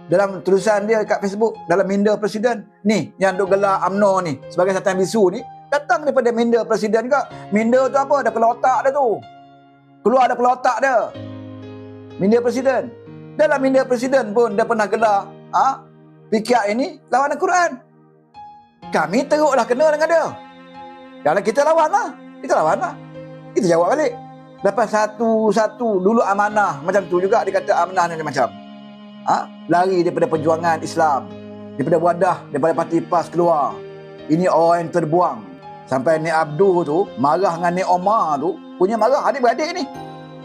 dalam tulisan dia kat Facebook, dalam minda presiden ni, yang duk gelar UMNO ni sebagai satan bisu ni, datang daripada minda presiden ke. Minda tu apa? Ada kepala otak dia tu. Keluar ada kepala otak dia. Minda presiden. Dalam minda presiden pun dia pernah gelar PKI ini lawan Al-Quran. Kami teruklah kena dengan dia. Kalau kita lawan lah. Kita jawab balik. Lepas satu-satu dulu amanah. Macam tu juga dia kata amanah ni macam. Lari daripada perjuangan Islam. Daripada wadah, daripada parti PAS keluar. Ini orang yang terbuang. Sampai Nik Abdul tu marah dengan Nik Omar tu. Punya marah adik-beradik ni.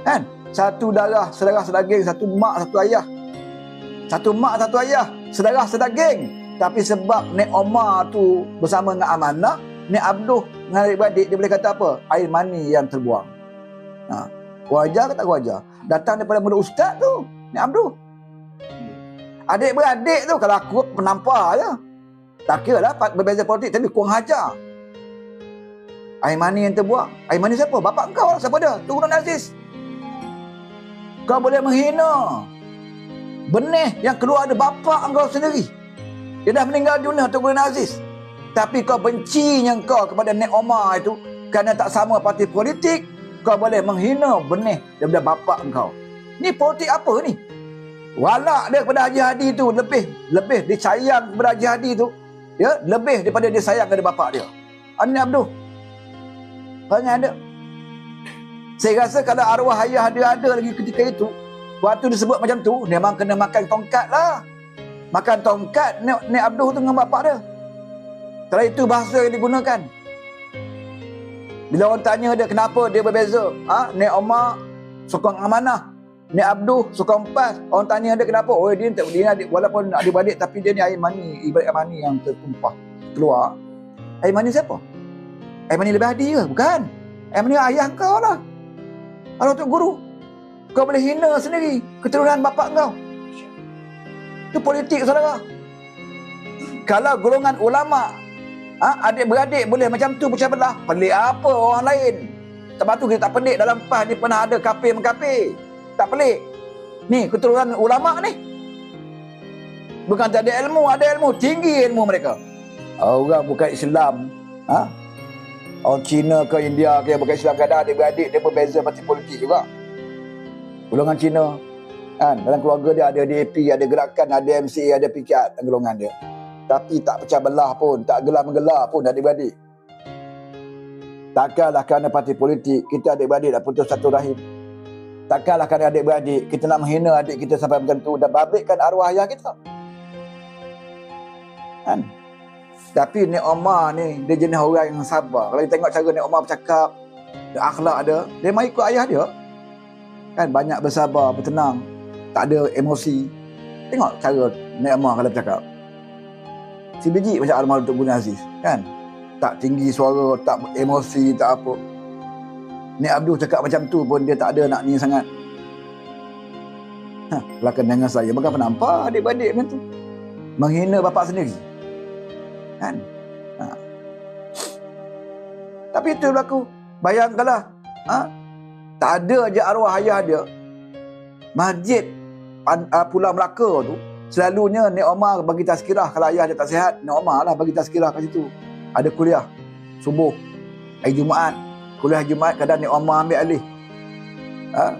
Kan? Satu darah, sedara sedaging, satu mak, satu ayah. Satu mak, satu ayah. Sedara sedaging. Tapi sebab Nik Omar tu bersama dengan amanah, Nik Abdul dengan adik-beradik, dia boleh kata apa? Air mani yang terbuang. Wajar ke tak wajar? Datang daripada mulut ustaz tu, Nik Abdul. Adik-beradik tu, kalau aku penampar je. Tak kira lah berbeza politik, tapi kurang hajar. Air mani yang terbuang. Air mani siapa? Bapak kau lah. Siapa dia? Tun Nurul Aziz. Kau boleh menghina benih yang keluar ada bapak kau sendiri. Dia dah meninggal dunia, Tun Nurul Aziz. Tapi kau bencinya kau kepada Nik Omar itu kerana tak sama parti politik. Kau boleh menghina benih daripada bapak kau. Ni politik apa ni? Walak dia kepada Haji Hadi tu lebih disayang kepada Haji Hadi tu, ya, lebih daripada dia sayang kepada bapak dia. Ani Abdul. Banyak ada. Saya rasa kalau arwah ayah dia ada lagi ketika itu, waktu disebut macam tu, memang kena makan tongkat lah. Makan tongkat Nik Abdul tu dengan bapak dia. Kalau itu bahasa yang digunakan. Bila orang tanya dia kenapa dia berbeza, Nik Omar sokong amanah, Nik Abdul sokong PAS. Orang tanya dia kenapa? Oh, dia adik, walaupun adik-beradik, tapi dia ni air mani, ibarat air mani yang tertumpah keluar. Air mani siapa? Air mani lebih hadi ke? Bukan. Air mani ayah kau lah. Kalau Tok Guru, kau boleh hina sendiri keturunan bapak kau. Itu politik, saudara. Kalau golongan ulama, adik-beradik boleh macam tu pecah belah, pelik apa orang lain? Sebab tu kita tak pelik dalam PAS ni pernah ada kafir-mengkafir. Tak pelik. Ni keturunan ulama ni. Bukan tak ada ilmu, ada ilmu, tinggi ilmu mereka. Orang bukan Islam, orang Cina ke India ke yang bukan Islam, kadang adik-beradik dia berbeza parti politik juga. Golongan Cina kan, dalam keluarga dia ada DAP, ada gerakan, ada MCA, ada PKI dalam golongan dia. Tapi tak pecah belah pun, tak gelar-menggelar pun adik-beradik. Takkanlah kerana parti politik kita adik-beradik dah putus satu rahim. Takkanlah kerana adik-beradik kita nak menghina adik kita sampai macam tu dan babitkan arwah ayah kita. Kan? Tapi Nik Omar ni, dia jenis orang yang sabar. Kalau kita tengok cara Nik Omar bercakap, akhlak dia main ikut ayah dia. Kan, banyak bersabar, bertenang, tak ada emosi. Tengok cara Nik Omar kalau bercakap. Si biji macam almarhum Tun Nurul Aziz, kan? Tak tinggi suara, tak emosi, tak apa. Nik Abdul cakap macam tu pun dia tak ada nak ni sangat. Belakang dengan saya, bukan penampar adik-beradik macam tu. Menghina bapak sendiri. Kan? Tapi itu berlaku. Bayangkanlah, tak ada je arwah ayah dia. Masjid Pulau Melaka tu, selalunya Nik Omar bagi tazkirah. Kalau ayah dia tak sihat, Nik Omar lah bagi tazkirah kat situ. Ada kuliah subuh, hari Jumaat. Kuliah Jumaat kadang Nik Omar ambil alih.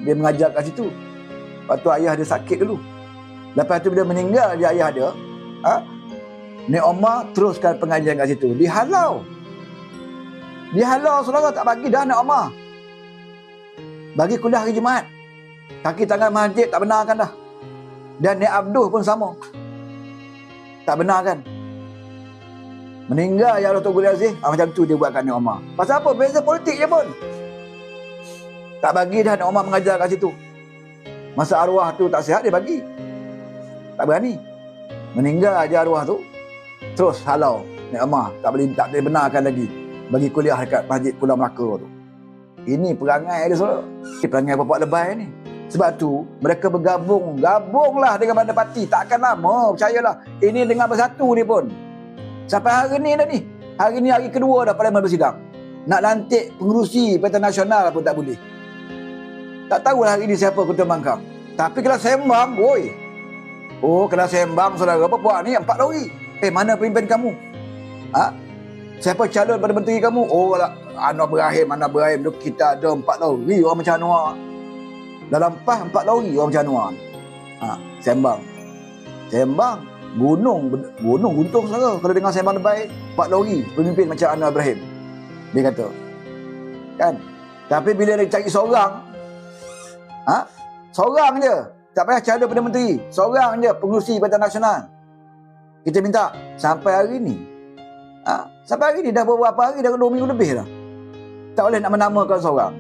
Dia mengajar kat situ. Lepas tu ayah dia sakit dulu. Lepas tu bila meninggal dia ayah dia, Nik Omar teruskan pengajian kat situ. Dihalau, saudara, tak bagi dah Nik Omar. Bagi kuliah hari Jumaat. Kaki tangan masjid tak benarkan dah. Dan Nik Abdul pun sama. Tak benarkan. Meninggal ya Allah Tun Nurul Aziz, macam tu dia buat kat Nik Omar. Pasal apa? Beza politik je pun. Tak bagi dah Nik Omar mengajar kat situ. Masa arwah tu tak sihat, dia bagi. Tak berani. Meninggal je arwah tu, terus halau Nik Omar. Tak boleh benarkan lagi bagi kuliah dekat Masjid Pulau Melaka tu. Ini perangai dia, saudara. Ini perangai bapak lebay ni. Sebab tu mereka gabunglah dengan bandar parti. Takkan lama, percayalah. Ini dengan bersatu ni pun. Sampai hari ni dah ni. Hari ni hari kedua dah Parlimen bersidang. Nak lantik pengerusi Parti Nasional pun tak boleh. Tak tahulah hari ni siapa ketua bangkang. Tapi kalau sembang, woi, Oh, kena sembang saudara. Apa buat ni? 4 lori. Mana pemimpin kamu? Siapa calon pada menteri kamu? Oh, Anwar Ibrahim tu kita ada 4 lori orang macam Anwar. Dalam PAS 4 lori orang macam Anwar. Sembang. Gunung guntung saudara. Kalau dengar sembang terbaik, 4 lori pemimpin macam Anwar Ibrahim. Dia kata. Kan? Tapi bila dia cari seorang, seorang je. Tak payah calon Perdana Menteri. Seorang je pengurusi Parti Nasional. Kita minta sampai hari ni. Sampai hari ni dah beberapa hari, dah 2 minggu lebih dah. Tak boleh nak menamakan seorang.